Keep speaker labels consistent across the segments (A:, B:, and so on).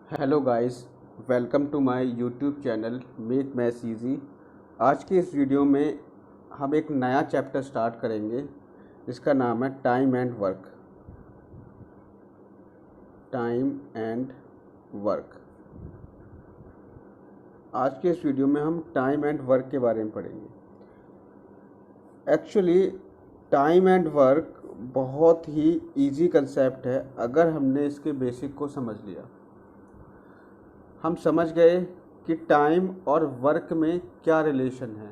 A: Hello guys, welcome to my YouTube channel make maths easy. आज के इस video में हम एक नया चैप्टर स्टार्ट करेंगे जिसका नाम है time and work. Time and work. आज के इस वीडियो में हम टाइम एंड वर्क के बारे में पढ़ेंगे। एक्चुअली टाइम एंड वर्क बहुत ही इजी कंसेप्ट है अगर हमने इसके बेसिक को समझ लिया। हम समझ गए कि टाइम और वर्क में क्या रिलेशन है,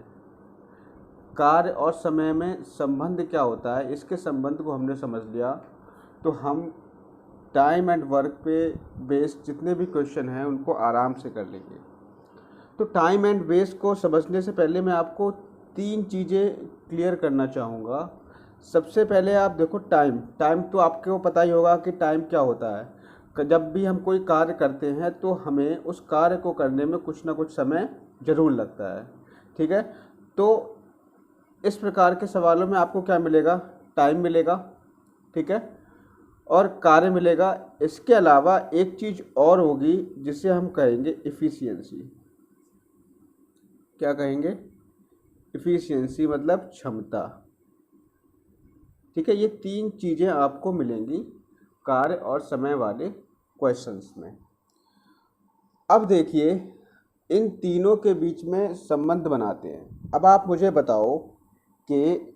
A: कार्य और समय में संबंध क्या होता है। इसके संबंध को हमने समझ लिया तो हम टाइम एंड वर्क पे बेस्ड जितने भी क्वेश्चन हैं उनको आराम से कर लेंगे। तो टाइम एंड बेस को समझने से पहले मैं आपको तीन चीज़ें क्लियर करना चाहूँगा। सबसे पहले आप देखो टाइम तो आपको पता ही होगा कि टाइम क्या होता है। जब भी हम कोई कार्य करते हैं तो हमें उस कार्य को करने में कुछ ना कुछ समय ज़रूर लगता है। ठीक है, तो इस प्रकार के सवालों में आपको क्या मिलेगा? टाइम मिलेगा, ठीक है, और कार्य मिलेगा। इसके अलावा एक चीज़ और होगी जिसे हम कहेंगे इफ़िशियंसी। क्या कहेंगे? इफ़िशियंसी मतलब क्षमता। ठीक है, ये तीन चीज़ें आपको मिलेंगी कार्य और समय वाले क्वेश्चंस में। अब देखिए, इन तीनों के बीच में संबंध बनाते हैं। अब आप मुझे बताओ कि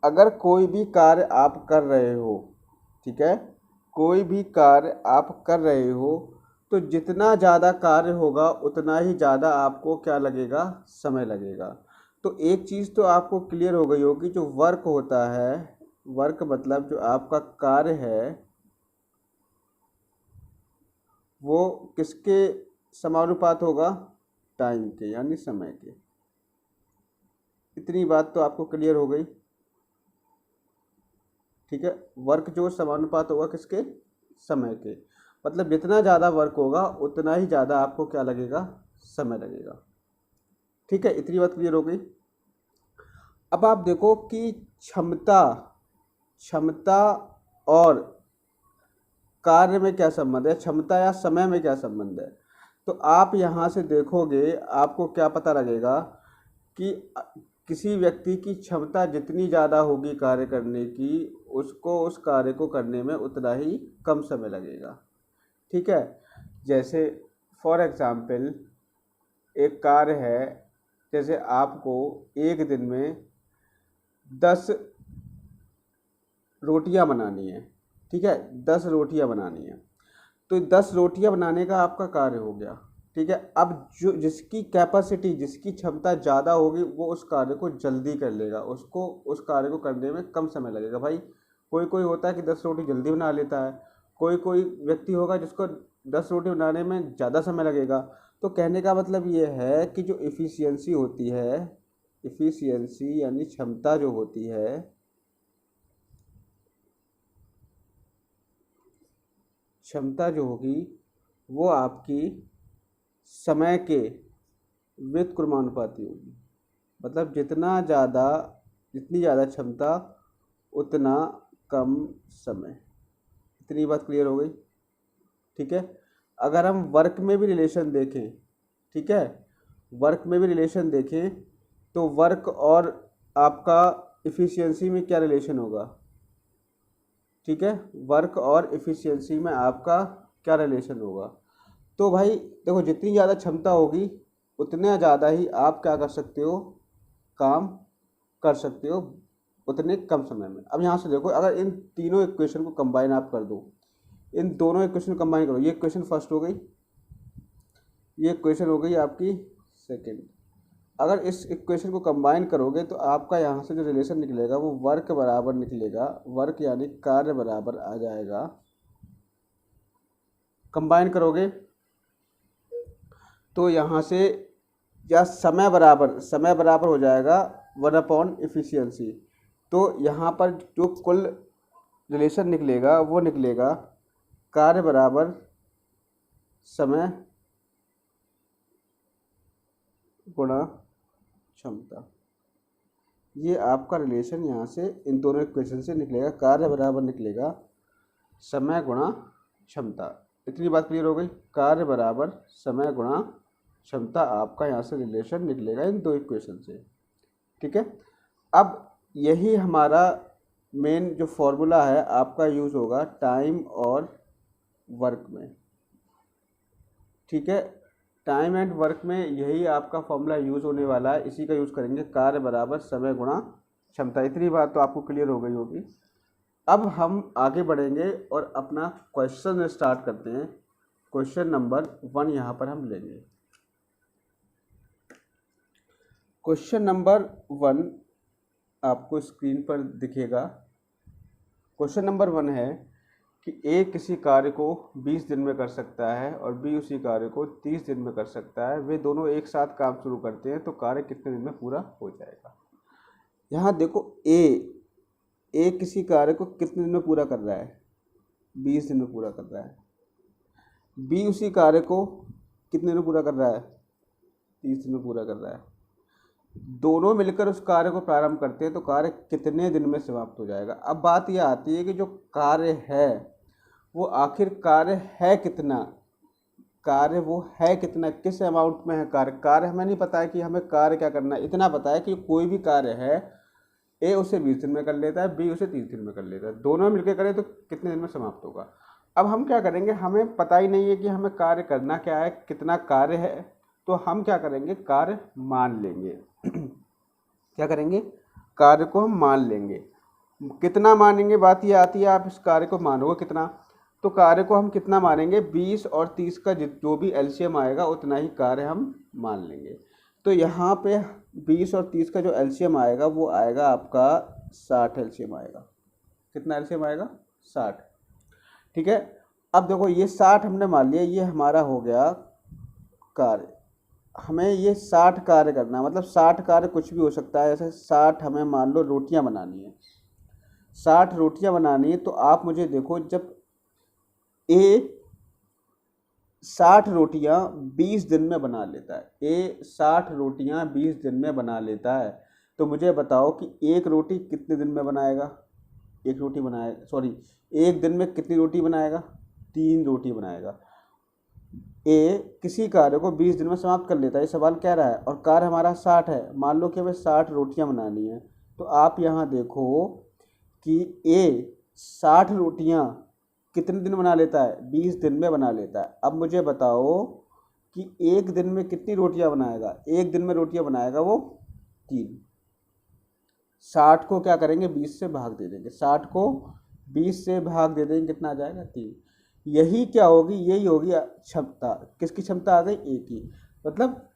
A: अगर कोई भी कार्य आप कर रहे हो, ठीक है, कोई भी कार्य आप कर रहे हो तो जितना ज़्यादा कार्य होगा उतना ही ज़्यादा आपको क्या लगेगा? समय लगेगा। तो एक चीज़ तो आपको क्लियर हो गई होगी, जो वर्क होता है, वर्क मतलब जो आपका कार्य है वो किसके समानुपात होगा? टाइम के, यानी समय के। इतनी बात तो आपको क्लियर हो गई। ठीक है, वर्क जो समानुपात होगा किसके? समय के। मतलब जितना ज़्यादा वर्क होगा उतना ही ज़्यादा आपको क्या लगेगा? समय लगेगा। ठीक है, इतनी बात क्लियर हो गई। अब आप देखो कि क्षमता क्षमता और कार्य में क्या संबंध है, क्षमता या समय में क्या संबंध है। तो आप यहाँ से देखोगे, आपको क्या पता लगेगा कि किसी व्यक्ति की क्षमता जितनी ज़्यादा होगी कार्य करने की, उसको उस कार्य को करने में उतना ही कम समय लगेगा। ठीक है, जैसे फॉर एग्ज़ाम्पल एक कार्य है, जैसे आपको एक दिन में 10 रोटियां बनानी है। ठीक है, 10 रोटियां बनानी है, तो 10 रोटियां बनाने का आपका कार्य हो गया। ठीक है, अब जो जिसकी कैपेसिटी, जिसकी क्षमता ज़्यादा होगी वो उस कार्य को जल्दी कर लेगा, उसको उस कार्य को करने में कम समय लगेगा। भाई कोई कोई होता है कि 10 रोटी जल्दी बना लेता है, कोई कोई व्यक्ति होगा जिसको 10 रोटी बनाने में ज़्यादा समय लगेगा। तो कहने का मतलब ये है कि जो इफ़िशियंसी होती है, इफ़िशियंसी यानी क्षमता जो होती है, क्षमता जो होगी वो आपकी समय के व्युत्क्रमानुपाती होगी। मतलब जितनी ज़्यादा क्षमता उतना कम समय। इतनी बात क्लियर हो गई। ठीक है, अगर हम वर्क में भी रिलेशन देखें, ठीक है, वर्क में भी रिलेशन देखें तो वर्क और आपका इफ़िशियंसी में क्या रिलेशन होगा? ठीक है, वर्क और इफ़िशियंसी में आपका क्या रिलेशन होगा? तो भाई देखो, जितनी ज़्यादा क्षमता होगी उतना ज़्यादा ही आप क्या कर सकते हो? काम कर सकते हो उतने कम समय में। अब यहाँ से देखो, अगर इन तीनों इक्वेशन को कंबाइन आप कर दो, इन दोनों इक्वेशन को कंबाइन करो, ये इक्वेशन फर्स्ट हो गई, ये इक्वेशन हो गई आपकी सेकंड। अगर इस इक्वेशन को कंबाइन करोगे तो आपका यहाँ से जो रिलेशन निकलेगा वो वर्क बराबर निकलेगा, वर्क यानी कार्य बराबर आ जाएगा। कंबाइन करोगे तो यहाँ से या समय बराबर हो जाएगा 1/इफ़िशियंसी। तो यहाँ पर जो कुल रिलेशन निकलेगा वो निकलेगा कार्य बराबर समय गुणा क्षमता। ये आपका रिलेशन यहाँ से इन दोनों इक्वेशन से निकलेगा, कार्य बराबर निकलेगा समय गुणा क्षमता। इतनी बात क्लियर हो गई। कार्य बराबर समय गुणा क्षमता, आपका यहाँ से रिलेशन निकलेगा इन दो इक्वेशन से। ठीक है, अब यही हमारा मेन जो फॉर्मूला है आपका यूज़ होगा टाइम और वर्क में। ठीक है, टाइम एंड वर्क में यही आपका फॉर्मूला यूज़ होने वाला है, इसी का यूज़ करेंगे। कार्य बराबर समय गुणा क्षमता, इतनी बात तो आपको क्लियर हो गई होगी। अब हम आगे बढ़ेंगे और अपना क्वेश्चन स्टार्ट करते हैं। क्वेश्चन नंबर 1 यहाँ पर हम लेंगे। क्वेश्चन नंबर 1 आपको स्क्रीन पर दिखेगा। क्वेश्चन नंबर 1 है कि ए किसी कार्य को 20 दिन में कर सकता है और बी उसी कार्य को 30 दिन में कर सकता है। वे दोनों एक साथ काम शुरू करते हैं तो कार्य कितने दिन में पूरा हो जाएगा। यहाँ देखो, ए किसी कार्य को कितने दिन में पूरा कर रहा है, 20 दिन में पूरा कर रहा है। बी उसी कार्य को कितने दिन में पूरा कर रहा है, 30 दिन में पूरा कर रहा है। दोनों मिलकर उस कार्य को प्रारंभ करते हैं तो कार्य कितने दिन में समाप्त हो जाएगा। अब बात यह आती है कि जो कार्य है वो आखिर कार्य है कितना, कार्य वो है कितना, किस अमाउंट में है कार्य हमें नहीं पता है कि हमें कार्य क्या करना है। इतना पता है कि कोई भी कार्य है, ए उसे 20 दिन में कर लेता है, बी उसे 30 दिन में कर लेता है। दोनों मिलकर करें तो कितने दिन में समाप्त होगा। अब हम क्या करेंगे, हमें पता ही नहीं है कि हमें कार्य करना क्या है, कितना कार्य है, तो हम क्या करेंगे, कार्य मान लेंगे। क्या करेंगे, कार्य को हम मान लेंगे। कितना मानेंगे, बात ये आती है, आप इस कार्य को मानोगे कितना, तो कार्य को हम कितना मानेंगे, 20 और 30 का जो भी एलसीएम आएगा उतना ही कार्य हम मान लेंगे। तो यहाँ पे 20 और 30 का जो एलसीएम आएगा वो आएगा आपका 60 एलसीएम आएगा। कितना एलसीएम आएगा, 60। ठीक है, अब देखो ये 60 हमने मान लिया, ये हमारा हो गया कार्य। हमें ये 60 कार्य करना है, मतलब 60 कार्य कुछ भी हो सकता है। जैसे 60 हमें मान लो रोटियां बनानी है, 60 रोटियां बनानी है, तो आप मुझे देखो, जब ए 60 रोटियां 20 दिन में बना लेता है, ए 60 रोटियां 20 दिन में बना लेता है, तो मुझे बताओ कि एक रोटी कितने दिन में बनाएगा, एक रोटी बनाएगा, सॉरी, एक दिन में कितनी रोटी बनाएगा, 3 रोटी बनाएगा। ए किसी कार्य को 20 दिन में समाप्त कर लेता है, ये सवाल कह रहा है, और कार्य हमारा 60 है। मान लो कि हमें 60 रोटियां बनानी है, तो आप यहाँ देखो कि ए 60 रोटियां कितने दिन बना लेता है, 20 दिन में बना लेता है। अब मुझे बताओ कि एक दिन में कितनी रोटियां बनाएगा, एक दिन में रोटियां बनाएगा वो 3। 60 को क्या करेंगे, 20 से भाग दे देंगे, 60 को 20 से भाग दे देंगे, कितना आ जाएगा, 3। यही क्या होगी, यही होगी क्षमता। किसकी क्षमता आ गई, ए की। मतलब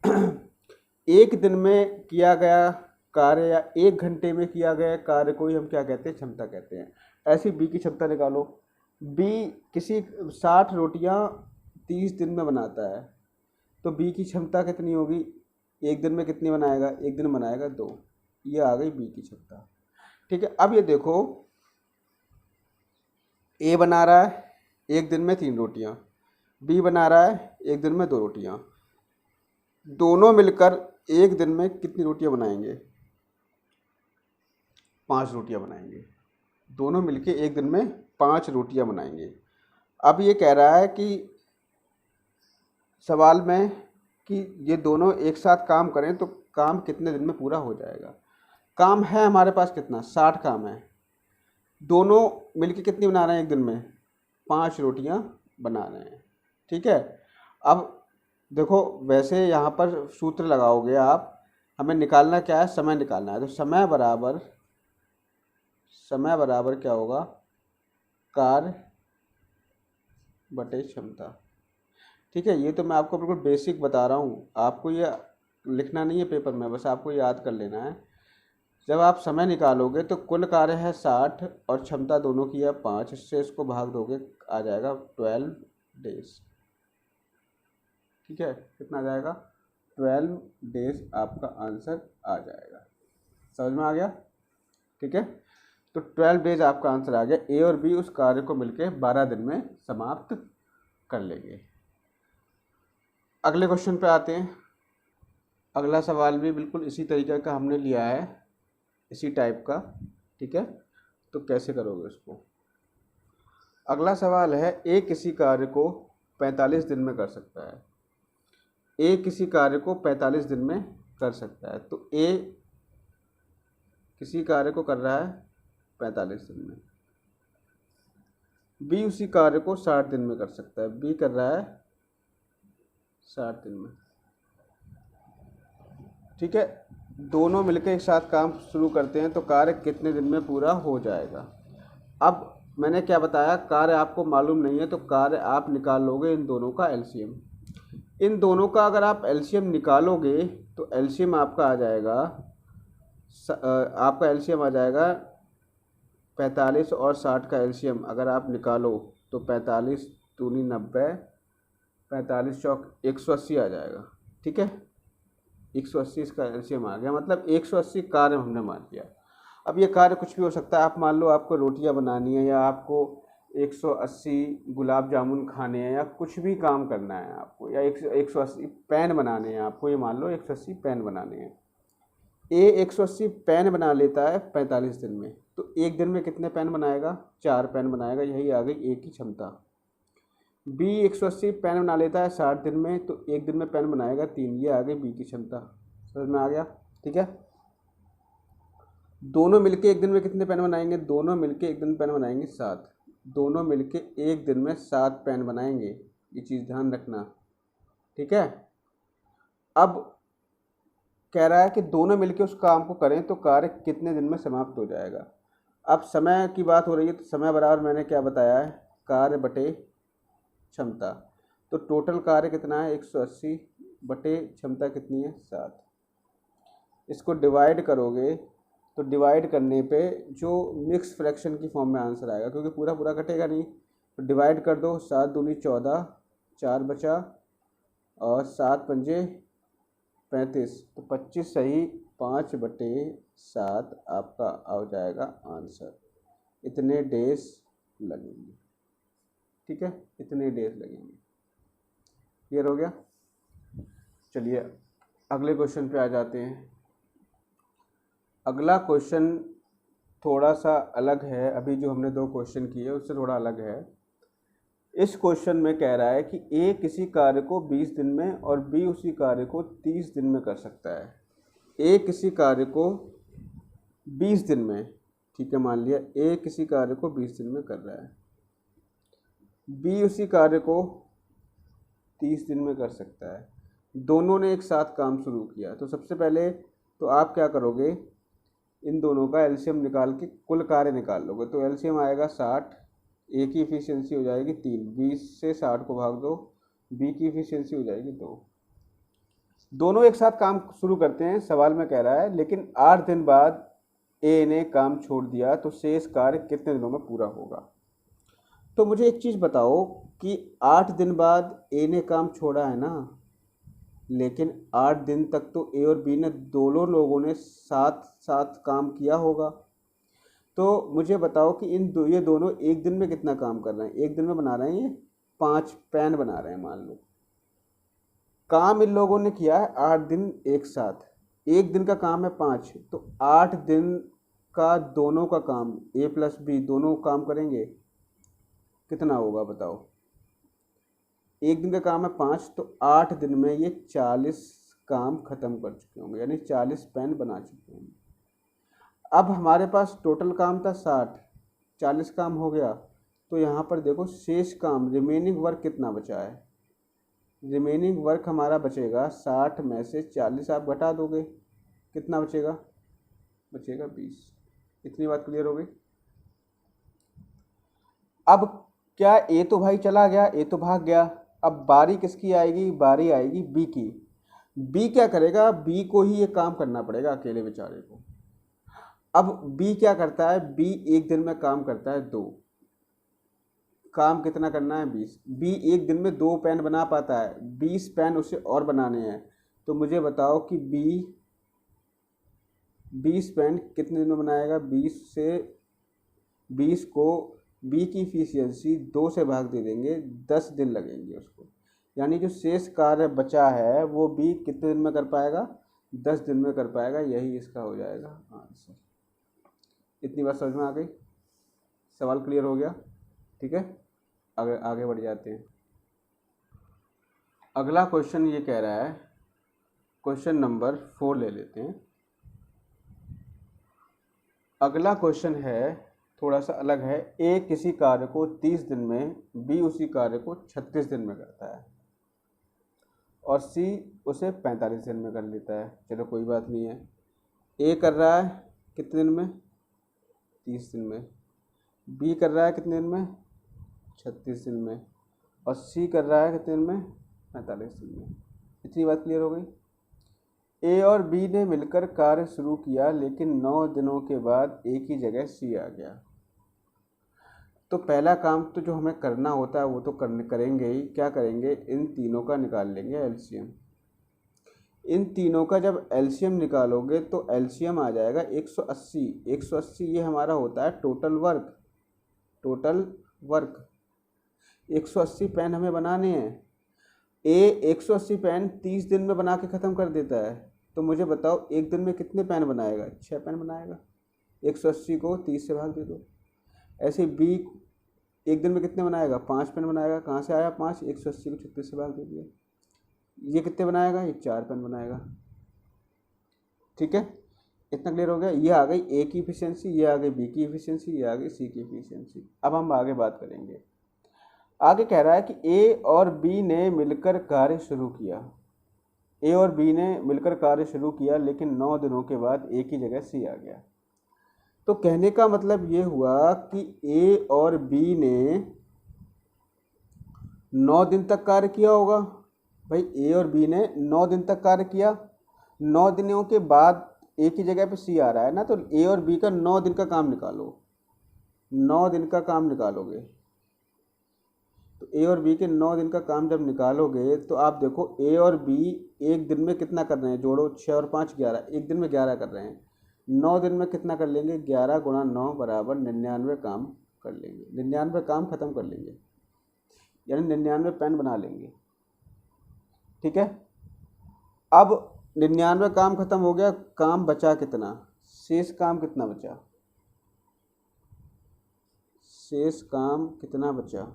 A: एक दिन में किया गया कार्य या 1 घंटे में किया गया कार्य को ही हम क्या कहते हैं, क्षमता कहते हैं। ऐसी बी की क्षमता निकालो। बी किसी 60 रोटियां 30 दिन में बनाता है, तो बी की क्षमता कितनी होगी, एक दिन में कितनी बनाएगा, एक दिन बनाएगा 2। ये आ गई बी की क्षमता। ठीक है, अब ये देखो, ए बना रहा है एक दिन में 3 रोटियां, बी बना रहा है एक दिन में 2 रोटियां। दोनों मिलकर एक दिन में कितनी रोटियां बनाएंगे, 5 रोटियां बनाएंगे। दोनों मिलके एक दिन में 5 रोटियां बनाएंगे। अब ये कह रहा है कि सवाल में कि ये दोनों एक साथ काम करें तो काम कितने दिन में पूरा हो जाएगा। काम है हमारे पास कितना, 60 काम है। दोनों मिलके कितनी बना रहे हैं, एक दिन में 5 रोटियां बना रहे हैं। ठीक है, अब देखो, वैसे यहाँ पर सूत्र लगाओगे आप, हमें निकालना क्या है, समय निकालना है। तो समय बराबर क्या होगा, कार्य बटे क्षमता। ठीक है, ये तो मैं आपको बिल्कुल बेसिक बता रहा हूँ, आपको ये लिखना नहीं है पेपर में, बस आपको याद कर लेना है। जब आप समय निकालोगे तो कुल कार्य है 60 और क्षमता दोनों की है 5, इससे इसको भाग दोगे, आ जाएगा 12 डेज। ठीक है, कितना आ जाएगा, 12 डेज आपका आंसर आ जाएगा। समझ में आ गया। ठीक है, तो 12 डेज आपका आंसर आ गया। ए और बी उस कार्य को मिलकर 12 दिन में समाप्त कर लेंगे। अगले क्वेश्चन पे आते हैं। अगला सवाल भी बिल्कुल इसी तरीके का हमने लिया है, इसी टाइप का। ठीक है, तो कैसे करोगे इसको। अगला सवाल है, ए किसी कार्य को 45 दिन में कर सकता है। ए किसी कार्य को 45 दिन में कर सकता है, तो ए किसी कार्य को कर रहा है 45 दिन में। बी उसी कार्य को 60 दिन में कर सकता है, बी कर रहा है 60 दिन में। ठीक है, दोनों मिलकर एक साथ काम शुरू करते हैं तो कार्य कितने दिन में पूरा हो जाएगा। अब मैंने क्या बताया, कार्य आपको मालूम नहीं है तो कार्य आप निकाल लोगे इन दोनों का एलसीएम। इन दोनों का अगर आप एलसीएम निकालोगे तो एलसीएम आपका आ जाएगा, आपका एलसीएम आ जाएगा 45 और 60 का एलसीएम अगर आप निकालो तो 45 दूनी 90, 45 चौक 180 आ जाएगा। ठीक है, 180 इसका एलसीएम आ गया, मतलब 180 कार्य हमने मान लिया। अब ये कार्य कुछ भी हो सकता है, आप मान लो आपको रोटियां बनानी है या आपको 180 गुलाब जामुन खाने हैं या कुछ भी काम करना है आपको, या 180 पेन बनाने हैं आपको, ये मान लो 180 पेन बनाने हैं। ए 180 पेन बना लेता है 45 दिन में, तो एक दिन में कितने पेन बनाएगा, 4 पेन बनाएगा, यही आ गई ए की क्षमता। बी 180 पेन बना लेता है 60 दिन में, तो एक दिन में पेन बनाएगा 3, ये आ गई बी की क्षमता। समझ में आ गया। ठीक है, दोनों मिलके एक दिन में कितने पेन बनाएंगे, दोनों मिलके एक दिन में पेन बनाएंगे 7, दोनों मिलके एक दिन में 7 पेन बनाएंगे, ये चीज़ ध्यान रखना। ठीक है, अब कह रहा है कि दोनों मिलके उस काम को करें तो कार्य कितने दिन में समाप्त हो जाएगा। अब समय की बात हो रही है तो समय बराबर मैंने क्या बताया है, कार्य बटे क्षमता। तो टोटल कार्य कितना है 180 बटे क्षमता कितनी है 7। इसको डिवाइड करोगे तो डिवाइड करने पे जो मिक्स फ्रैक्शन की फॉर्म में आंसर आएगा, क्योंकि पूरा पूरा कटेगा नहीं, तो डिवाइड कर दो, 7 दूनी 14, 4 बचा और 7 पंजे 35, तो 25 सही 5 बटे 7 आपका आ जाएगा आंसर। इतने डेज लगेंगे। ठीक है, इतने डेज लगेंगे। क्लियर हो गया। चलिए अगले क्वेश्चन पे आ जाते हैं। अगला क्वेश्चन थोड़ा सा अलग है, अभी जो हमने 2 क्वेश्चन किए उससे थोड़ा अलग है। इस क्वेश्चन में कह रहा है कि ए किसी कार्य को 20 दिन में और बी उसी कार्य को 30 दिन में कर सकता है। ए किसी कार्य को 20 दिन में, ठीक है मान लिया ए किसी कार्य को 20 दिन में कर रहा है, बी उसी कार्य को 30 दिन में कर सकता है। दोनों ने एक साथ काम शुरू किया, तो सबसे पहले तो आप क्या करोगे, इन दोनों का एलसीएम निकाल के कुल कार्य निकाल लोगे, तो एलसीएम आएगा 60, ए की इफिशियंसी हो जाएगी 3, 20 से 60 को भाग दो, बी की इफिशियंसी हो जाएगी 2। दोनों एक साथ काम शुरू करते हैं, सवाल में कह रहा है, लेकिन 8 दिन बाद ए ने काम छोड़ दिया तो शेष कार्य कितने दिनों में पूरा होगा। तो मुझे एक चीज़ बताओ कि 8 दिन बाद ए ने काम छोड़ा है ना, लेकिन 8 दिन तक तो ए और बी ने दोनों लोगों ने साथ साथ काम किया होगा। तो मुझे बताओ कि ये दोनों एक दिन में कितना काम कर रहे हैं। एक दिन में बना रहे हैं ये 5 पेन बना रहे हैं मान लो। काम इन लोगों ने किया है 8 दिन एक साथ, एक दिन का काम है 5, तो 8 दिन का दोनों का काम ए प्लस बी दोनों काम करेंगे, कितना होगा बताओ। एक दिन का काम है 5, तो 8 दिन में ये 40 काम खत्म कर चुके होंगे, यानी 40 पेन बना चुके होंगे। अब हमारे पास टोटल काम था 60, 40 काम हो गया, तो यहाँ पर देखो शेष काम रिमेनिंग वर्क कितना बचा है। रिमेनिंग वर्क हमारा बचेगा 60 में से 40 आप घटा दोगे, कितना बचेगा, बचेगा 20। इतनी बात क्लियर हो गई। अब क्या ए तो भाई चला गया, ए तो भाग गया, अब बारी किसकी आएगी, बारी आएगी बी की। बी क्या करेगा, बी को ही ये काम करना पड़ेगा अकेले बेचारे को। अब बी क्या करता है, बी एक दिन में काम करता है 2, काम कितना करना है 20। बी एक दिन में 2 पेन बना पाता है, 20 पेन उसे और बनाने हैं। तो मुझे बताओ कि बी 20 पेन कितने दिन में बनाएगा। 20 को बी की इफिशियंसी 2 से भाग दे देंगे, 10 दिन लगेंगे उसको, यानी जो शेष कार्य बचा है वो बी कितने दिन में कर पाएगा, 10 दिन में कर पाएगा। यही इसका हो जाएगा आंसर। इतनी बात समझ में आ गई, सवाल क्लियर हो गया। ठीक है, आगे आगे बढ़ जाते हैं। अगला क्वेश्चन ये कह रहा है, क्वेश्चन नंबर 4 ले लेते हैं। अगला क्वेश्चन है थोड़ा सा अलग है। ए किसी कार्य को 30 दिन में, बी उसी कार्य को 36 दिन में करता है और सी उसे 45 दिन में कर लेता है। चलो कोई बात नहीं है। ए कर रहा है कितने दिन में? 30 दिन में। बी कर रहा है कितने दिन में? 36 दिन में। और सी कर रहा है कितने दिन में? 45 दिन में। इतनी बात क्लियर हो गई। ए और बी ने मिलकर कार्य शुरू किया, लेकिन 9 दिनों के बाद ए की जगह सी आ गया। तो पहला काम तो जो हमें करना होता है वो तो करेंगे ही। क्या करेंगे? इन तीनों का निकाल लेंगे एलसीएम। इन तीनों का जब एलसीएम निकालोगे तो एलसीएम आ जाएगा 180। 180 ये हमारा होता है total work. Total work 180 pen हमें बनाने हैं। ए 180 पेन 30 दिन में बना के ख़त्म कर देता है। तो मुझे बताओ एक दिन में कितने पेन बनाएगा? 6 पेन बनाएगा। 180 को 30 से भाग दे दो। ऐसे बी एक दिन में कितने बनाएगा? 5 पेन बनाएगा। कहाँ से आया 5? 180 को 36 से भाग दे दिया। ये कितने बनाएगा? ये 4 पेन बनाएगा। ठीक है, इतना क्लियर हो गया। ये आ गई ए की इफिशियंसी, ये आ गई बी की इफिशियंसी, ये आ गई सी की इफिशियंसी। अब हम आगे बात करेंगे। आगे कह रहा है कि ए और बी ने मिलकर कार्य शुरू किया। ए और बी ने मिलकर कार्य शुरू किया, लेकिन 9 दिनों के बाद ए की जगह सी आ गया। तो कहने का मतलब ये हुआ कि ए और बी ने 9 दिन तक कार्य किया होगा। भाई ए और बी ने 9 दिन तक कार्य किया। 9 दिनों के बाद ए की जगह पे सी आ रहा है ना, तो ए और बी का 9 दिन का काम निकालो। 9 दिन का काम निकालोगे तो ए और बी के 9 दिन का काम जब निकालोगे तो आप देखो ए और बी एक दिन में कितना कर रहे हैं? जोड़ो 6 और 5 11। एक दिन में 11 कर रहे हैं। 9 दिन में कितना कर लेंगे? 11 गुणा 9 बराबर 99 काम कर लेंगे। 99 काम खत्म कर लेंगे, यानी 99 पेन बना लेंगे। ठीक है, अब 99 काम खत्म हो गया। काम बचा कितना? शेष काम कितना बचा? शेष काम कितना बचा?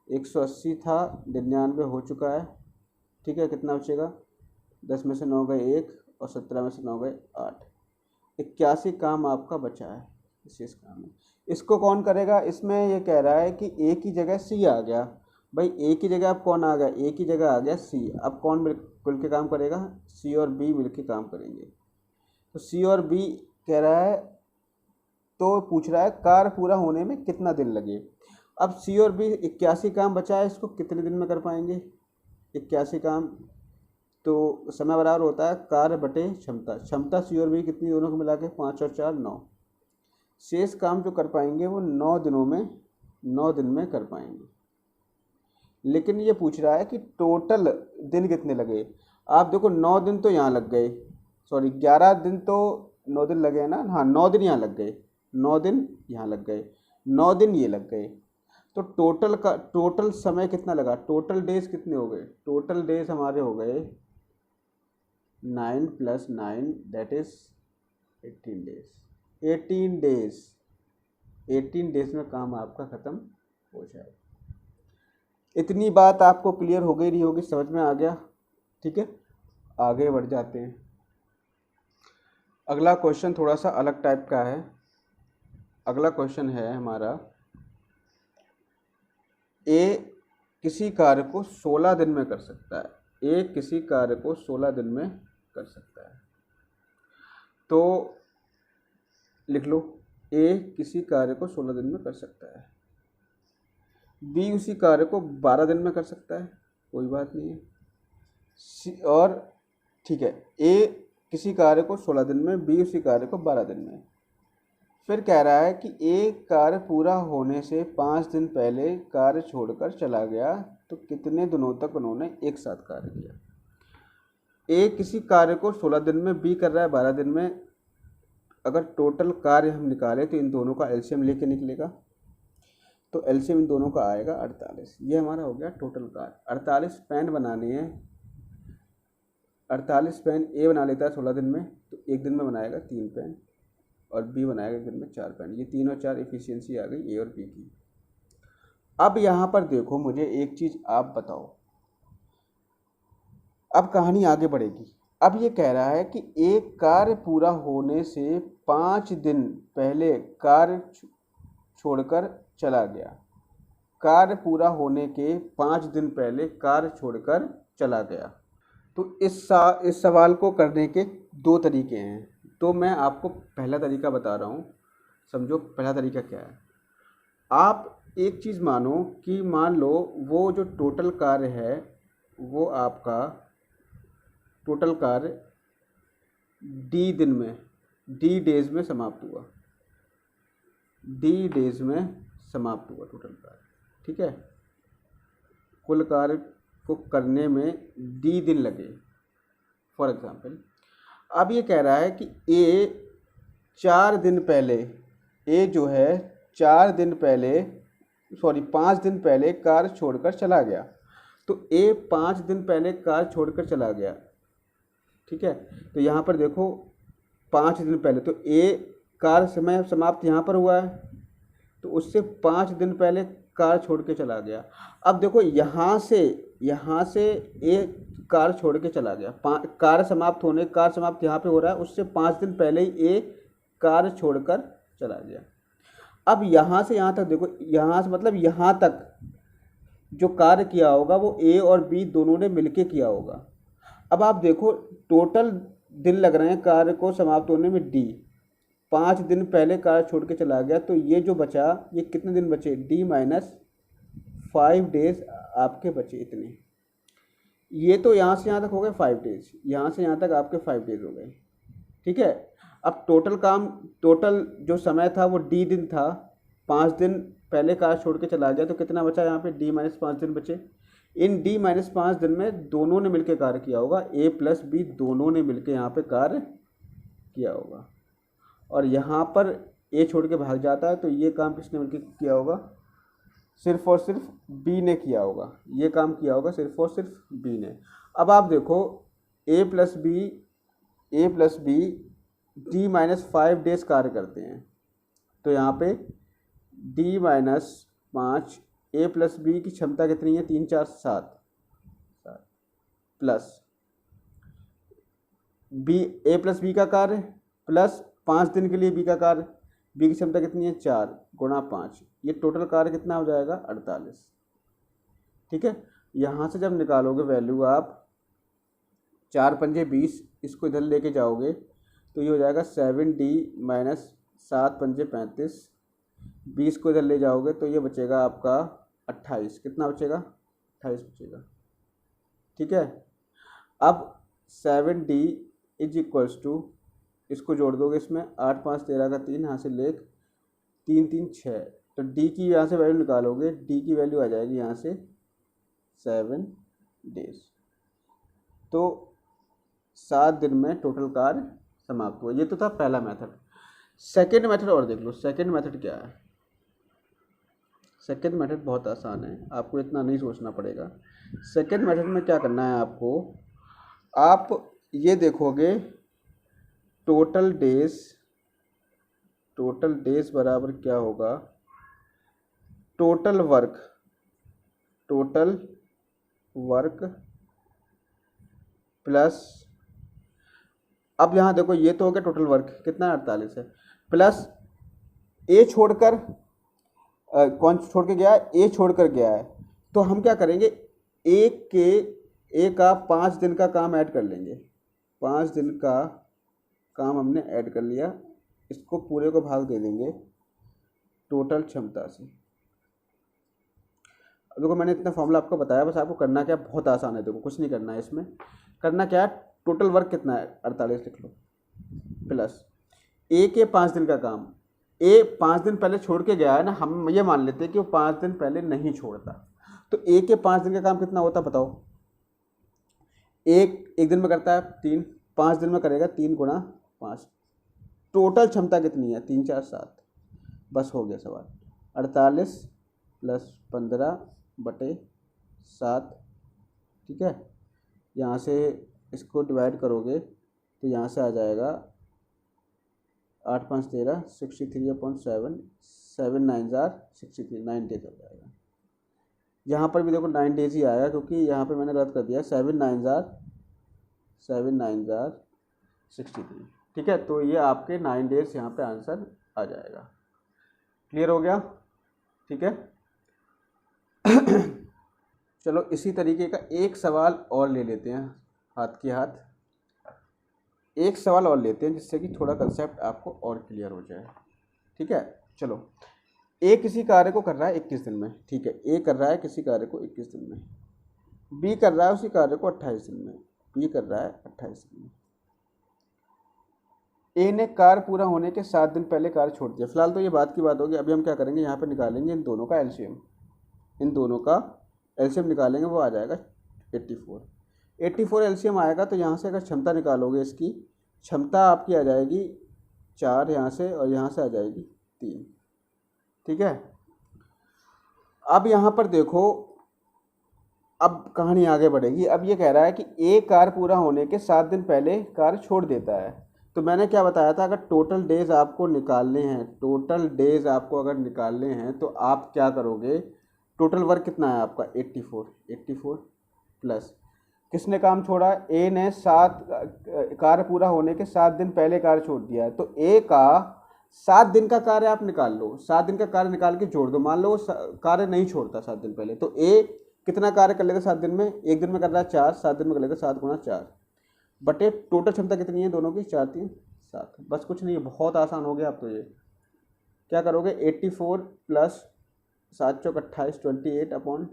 A: 180 था, 99 हो चुका है। ठीक है, कितना बचेगा? 10 में से 9 गए 1 और 17 में से 9 गए 8। 81 काम आपका बचा है शेष काम में। इसको कौन करेगा? इसमें ये कह रहा है कि ए की जगह सी आ गया। भाई ए की जगह अब कौन आ गया? ए की जगह आ गया सी। अब कौन मिल के काम करेगा? सी और बी मिल के काम करेंगे। तो सी और बी कह रहा है, तो पूछ रहा है कार्य पूरा होने में कितना दिन लगे। अब सी और बी 81 काम बचा है, इसको कितने दिन में कर पाएंगे? 81 काम तो समय बराबर होता है कार्य बटे क्षमता। क्षमता सी और बी कितनी दोनों को मिला के? 5 और 4 9। शेष काम जो कर पाएंगे वो 9 दिनों में 9 दिन में कर पाएंगे। लेकिन ये पूछ रहा है कि टोटल दिन कितने लगे। आप देखो 9 दिन तो यहाँ लग गए, सॉरी 11 दिन तो 9 दिन लगे ना। हाँ 9 दिन यहाँ लग गए, 9 दिन यहाँ लग गए, 9 दिन ये लग गए। तो टोटल समय कितना लगा? टोटल डेज कितने हो गए? टोटल डेज हमारे हो गए 9 + 9 that is 18 days. 18 days 18 days में काम आपका ख़त्म हो जाएगा। इतनी बात आपको क्लियर हो गई नहीं होगी? समझ में आ गया? ठीक है, आगे बढ़ जाते हैं। अगला क्वेश्चन थोड़ा सा अलग टाइप का है। अगला क्वेश्चन है हमारा, ए किसी कार्य को 16 दिन में कर सकता है। ए किसी कार्य को 16 दिन में कर सकता है। तो लिख लो, ए किसी कार्य को 16 दिन में कर सकता है। बी उसी कार्य को 12 दिन में कर सकता है, कोई बात नहीं है। और ठीक है, ए किसी कार्य को 16 दिन में, बी उसी कार्य को 12 दिन में। फिर कह रहा है कि ए कार्य पूरा होने से 5 दिन पहले कार्य छोड़कर चला गया, तो कितने दिनों तक उन्होंने एक साथ कार्य किया। ए किसी कार्य को 16 दिन में, बी कर रहा है 12 दिन में। अगर टोटल कार्य हम निकालें तो इन दोनों का एलसीएम लेके निकलेगा, तो एलसीएम इन दोनों का आएगा 48। ये हमारा हो गया टोटल कार्य। 48 पेन बनाने हैं। 48 पेन ए बना लेता है 16 दिन में, तो एक दिन में बनाएगा 3 पेन, और बी बनाएगा एक दिन में 4 पेन। ये 3 और 4 इफिशियंसी आ गई ए और बी की। अब यहाँ पर देखो, मुझे एक चीज़ आप बताओ, अब कहानी आगे बढ़ेगी। अब ये कह रहा है कि एक कार्य पूरा होने से 5 दिन पहले कार्य छोड़कर चला गया। कार्य पूरा होने के 5 दिन पहले कार्य छोड़कर चला गया। तो इस सवाल को करने के 2 तरीके हैं। तो मैं आपको पहला तरीका बता रहा हूँ। समझो पहला तरीका क्या है। आप एक चीज़ मानो कि मान लो वो जो टोटल कार्य है वो आपका टोटल कार्य डी डेज में समाप्त हुआ। डी डेज में समाप्त हुआ टोटल कार्य, ठीक है। कुल कार्य को करने में डी दिन लगे फॉर एग्जाम्पल। अब ये कह रहा है कि ए 4 दिन पहले, ए जो है 5 दिन पहले कार छोड़कर चला गया। तो ए 5 दिन पहले कार छोड़कर चला गया, ठीक है। तो यहाँ पर देखो 5 दिन पहले, तो ए कार समय समाप्त यहाँ पर हुआ है, तो उससे 5 दिन पहले कार छोड़ के चला गया। अब देखो यहाँ से ए कार छोड़ के चला गया, कार समाप्त यहाँ पे हो रहा है, उससे 5 दिन पहले ही ए कार छोड़कर चला गया। अब यहाँ से यहाँ तक देखो, यहाँ से मतलब यहाँ तक जो कार्य किया होगा वो ए और बी दोनों ने मिलके किया होगा। अब आप देखो टोटल दिन लग रहे हैं कार्य को समाप्त होने में डी। 5 दिन पहले कार्य छोड़ के चला गया, तो ये जो बचा, ये कितने दिन बचे, डी माइनस 5 डेज आपके बचे इतने। ये तो यहाँ से यहाँ तक हो गए 5 डेज, यहाँ से यहाँ तक आपके 5 डेज हो गए, ठीक है। अब टोटल जो समय था वो डी दिन था। 5 दिन पहले कार्य छोड़ के चला गया, तो कितना बचा यहाँ पे, डी माइनस 5 दिन बचे। इन डी माइनस 5 दिन में दोनों ने मिलकर कार्य किया होगा, ए प्लस बी दोनों ने मिलकर यहाँ पे कार्य किया होगा। और यहाँ पर ए छोड़ के भाग जाता है, तो ये काम किसने मिलकर किया होगा, सिर्फ और सिर्फ बी ने किया होगा। ये काम किया होगा सिर्फ और सिर्फ बी ने। अब आप देखो A plus B D minus 5 days कार्य करते हैं, तो यहाँ पे D minus 5, A plus B की क्षमता कितनी है, 3 4 7 plus B, A plus B का कार्य प्लस 5 दिन के लिए बी का कार्य, बी की क्षमता कितनी है 4 गुणा 5, ये टोटल कार्य कितना हो जाएगा 48, ठीक है। यहाँ से जब निकालोगे वैल्यू आप 4 पंजे 20, इसको इधर लेके जाओगे तो ये हो जाएगा 7D माइनस 7 पंजे 35, 20 को इधर ले जाओगे तो ये बचेगा आपका 28। कितना बचेगा, 28 बचेगा, ठीक है। अब 7D इज इक्वल्स टू, इसको जोड़ दोगे इसमें, 8 5 13 का 3, यहाँ से लेख 3 3 6, तो डी की यहाँ से वैल्यू निकालोगे, डी की वैल्यू आ जाएगी यहाँ से 7 डेज। तो 7 दिन में टोटल कार्य समाप्त हुआ। ये तो था पहला मेथड। सेकेंड मेथड और देख लो, सेकेंड मेथड क्या है। सेकेंड मेथड बहुत आसान है, आपको इतना नहीं सोचना पड़ेगा। सेकेंड मेथड में क्या करना है आपको, आप ये देखोगे टोटल डेज बराबर क्या होगा, टोटल वर्क प्लस, अब यहाँ देखो ये तो हो गया टोटल वर्क कितना 48 है, प्लस ए छोड़कर कौन छोड़ के गया है, ए छोड़कर गया है, तो हम क्या करेंगे, ए का 5 दिन का काम ऐड कर लेंगे। 5 दिन का काम हमने ऐड कर लिया, इसको पूरे को भाग दे देंगे टोटल क्षमता से। देखो मैंने इतना फॉर्मूला आपको बताया, बस आपको करना क्या, बहुत आसान है। देखो कुछ नहीं करना है इसमें, करना क्या है, टोटल वर्क कितना है 48 लिख लो, प्लस ए के 5 दिन का काम, ए 5 दिन पहले छोड़ के गया है ना, हम ये मान लेते हैं कि वो 5 दिन पहले नहीं छोड़ता, तो ए के 5 दिन का काम कितना होता बताओ, एक दिन में करता है 3, 5 दिन में करेगा 3 गुणा 5, टोटल क्षमता कितनी है 3 4 7, बस हो गया सवाल। 48 प्लस 15/7, ठीक है। यहाँ से इसको डिवाइड करोगे तो यहाँ से आ जाएगा 8 5 13, 63/7, 7 9 63, 9 डेज हो जाएगा। यहाँ पर भी देखो 9 डेज ही आएगा, क्योंकि यहाँ पर मैंने रद्द कर दिया, 7 9 7 9 63। ठीक है, तो ये आपके 9 डेज यहाँ पे आंसर आ जाएगा। क्लियर हो गया? ठीक है। चलो इसी तरीके का एक सवाल और ले लेते हैं, हाथ के हाथ एक सवाल और लेते हैं, जिससे कि थोड़ा कंसेप्ट आपको और क्लियर हो जाए। ठीक है, चलो। ए किसी कार्य को कर रहा है 21 दिन में। ठीक है, ए कर रहा है किसी कार्य को 21 दिन में, बी कर रहा है उसी कार्य को 28 दिन में, बी कर रहा है 28 दिन में। ए ने कार्य पूरा होने के 7 दिन पहले कार्य छोड़ दिया। फिलहाल तो ये बात की बात होगी। अभी हम क्या करेंगे, यहाँ पे निकालेंगे इन दोनों का एलसीएम। इन दोनों का एलसीएम निकालेंगे, वो आ जाएगा 84। 84 एलसीएम आएगा तो यहाँ से अगर क्षमता निकालोगे, इसकी क्षमता आपकी आ जाएगी 4 यहाँ से, और यहाँ से आ जाएगी 3। ठीक है, अब यहाँ पर देखो, अब कहानी आगे बढ़ेगी। अब ये कह रहा है कि ए कार्य पूरा होने के 7 दिन पहले कार्य छोड़ देता है। तो मैंने क्या बताया था, अगर टोटल डेज आपको निकालने हैं, टोटल डेज आपको अगर निकालने हैं तो आप क्या करोगे, टोटल वर्क कितना है आपका 84 प्लस किसने काम छोड़ा, ए ने 7 कार्य पूरा होने के 7 दिन पहले कार्य छोड़ दिया है। तो ए का 7 दिन का कार्य आप निकाल लो, 7 दिन का कार्य निकाल के जोड़ दो। मान लो कार्य नहीं छोड़ता 7 दिन पहले, तो ए कितना कार्य कर लेगा 7 दिन में, एक दिन में कर रहा है 4, 7 दिन में कर लेगा 7 गुणा 4 बटे टोटल क्षमता कितनी है दोनों की, 4 3 7। बस कुछ नहीं है, बहुत आसान हो गया। अब तो ये क्या करोगे, 84 प्लस 7 चौक 28 28/7,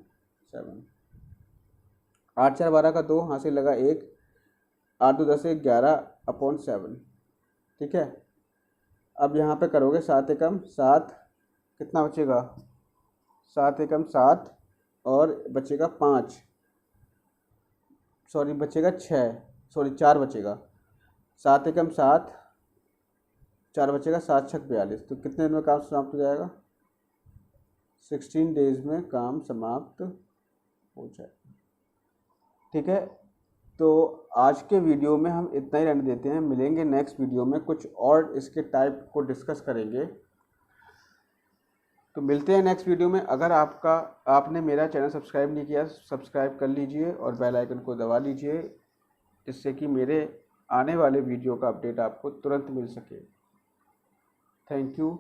A: 8 4 12 का 2, हासिल लगा 1, 8 2 10 11/7। ठीक है, अब यहाँ पे करोगे 7 एकम 7, कितना बचेगा, 7 एकम 7 और बचेगा 5, सॉरी बचेगा 6, सॉरी 4 बचेगा, 7 एकम 7, 4 बचेगा, 7 6 42। तो कितने दिन में काम समाप्त हो जाएगा, 16 डेज में काम समाप्त हो जाएगा। ठीक है, तो आज के वीडियो में हम इतना ही रहने देते हैं। मिलेंगे नेक्स्ट वीडियो में, कुछ और इसके टाइप को डिस्कस करेंगे। तो मिलते हैं नेक्स्ट वीडियो में। अगर आपने मेरा चैनल सब्सक्राइब नहीं किया, सब्सक्राइब कर लीजिए और बेल आइकन को दबा लीजिए, जिससे कि मेरे आने वाले वीडियो का अपडेट आपको तुरंत मिल सके। Thank you.